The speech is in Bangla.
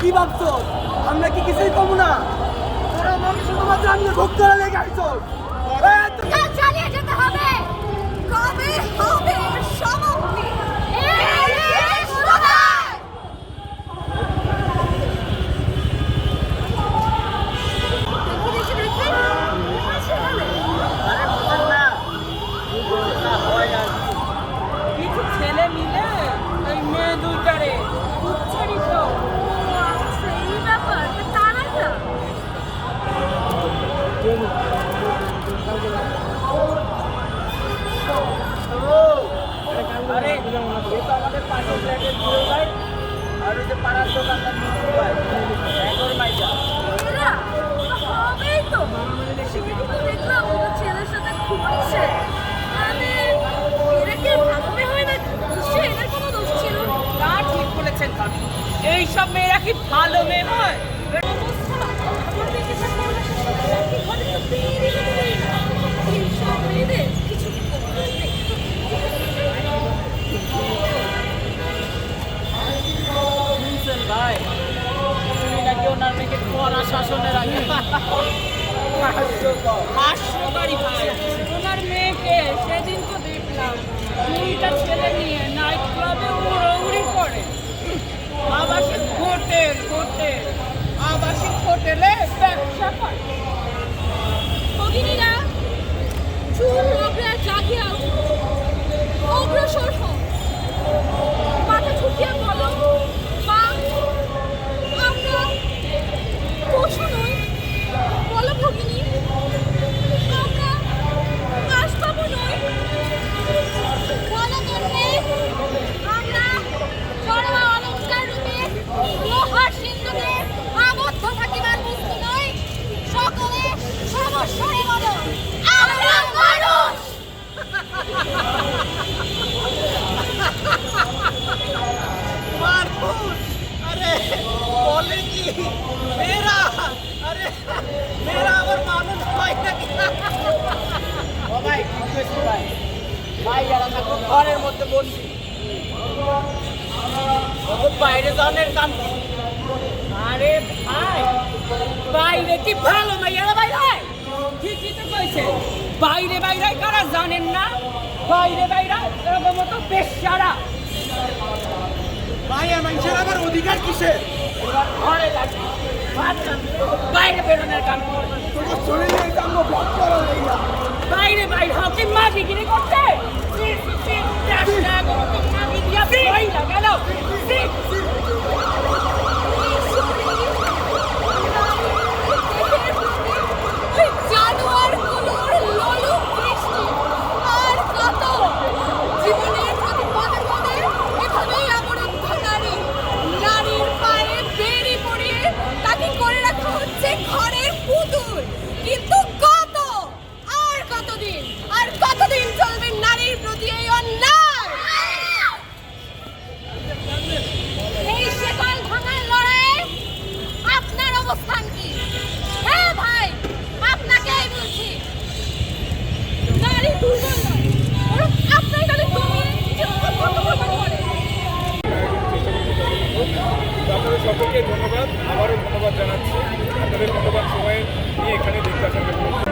কি ভাবছো আমরা কি কিছুই কমু না? তোরা আমি শুধুমাত্র আমি ভোগ করা লেগে আইছো। চালিয়ে যেতে হবে। কবে হবে সমাপ্তি? কিছু ছেলে মিলে ওই মেয়ে দুইটারে উচ্চারিত এই ব্যাপার তারা না আরে এই তো আমাদের পাশের ফ্ল্যাটের দুই ভাই আর ওই যে পাড়ার দোকানদার মিস্ত্রি ভাই এগোর মাইজা এরা হবেই তো। সেদিন তো দেখলাম ওরা ছেলের সাথে ঘুরছে। মানে এরা কি ভালো মেয়ে হয় না? নিশ্চয়ই এদের কোনো দোষ ছিল। তা ঠিক বলেছেন ভাবি এইসব মেয়েরা কি ভালো মেয়ে হয়? অবস্থা আমার দেখে থাকলে ওরা সাথে কি ঘরে তো বেরিয়ে না। এইসব মেয়েদের কিছু করার নেই। শুনছেন ভাই তিনি নাকি ওনার মেয়েকে কড়া শাসনের আগে হাস্যকারী ভাই ওনার মেয়েকে সেদিন তো দেখলাম দুইটা ছেলে নিয়ে নাইট ক্লাবে উড়ি করে আবাসিক হোটেলে ব্যবসা করে। ভগিনীরা চুল রগড়া জাগিয়া অগ্রসর হও। মাথা ঝুঁকিয়া বলো মা আমরা পশু নই। বলো ভগিনী আমরা আসবাবু নই। বলো দুর্গে আমরা জড়া অলঙ্কার রূপে লোহার সিন্ধুকে আবদ্ধ থাকিবার বস্তু নই। সকলে সমস্যায় বলো আমরা মানুষ। মারফুস আরে বলে কি মেয়েরা আরে মেয়েরা আবার মানুষ হয় নাকি? ও ভাই ঠিক কইছি ভাই ভাই যারা থাকো ঘরের মধ্যে বন্দি ওকে বাইরে যাওয়ার কাম কি? আরে ভাই বাইরে কি ভালো মাইয়ারা বাইরে হয়? ঠিকই তো কইছে বাইরে বাইরে কারা জানেন না? বাইরে বাইরে এরকম তো বেশ্যারা ভাই আর মানুষের আবার অধিকার কিসের? এবার ঘরে লাগে বাইরে বেরোনোর কাম করবে তোকে শরীরের কাম্য ব্লক করা নেই না। বাইরে বাইরে হাতে মা বিক্রি করতে জানোয়ারগুলোর লোলুপ দৃষ্টি আর কত জীবনের প্রতি পদে পদে এভাবেই অবরুদ্ধ নারী। নারীর পায়ে বেড়ি পরিয়ে তাকে করে রাখা হচ্ছে ঘরের পুতুল। কিন্তু কত আর কতদিন চলবে নারীর প্রতি এই অন্যায়? এই শেকল ভাঙার লড়াইয়ে আপনার অবস্থান কি? হ্যাঁ ভাই আপনাকেই বলছি। নারী দুর্বল নয়, বরং আপনার কাছে দমিয়ে নিজের কত প্রমাণ করে। আপনাদের সকলকে ধন্যবাদ, আবারও ধন্যবাদ জানাচ্ছি আপনাদের মূল্যবান সময় নিয়ে এখানে দেখতে আসার জন্য।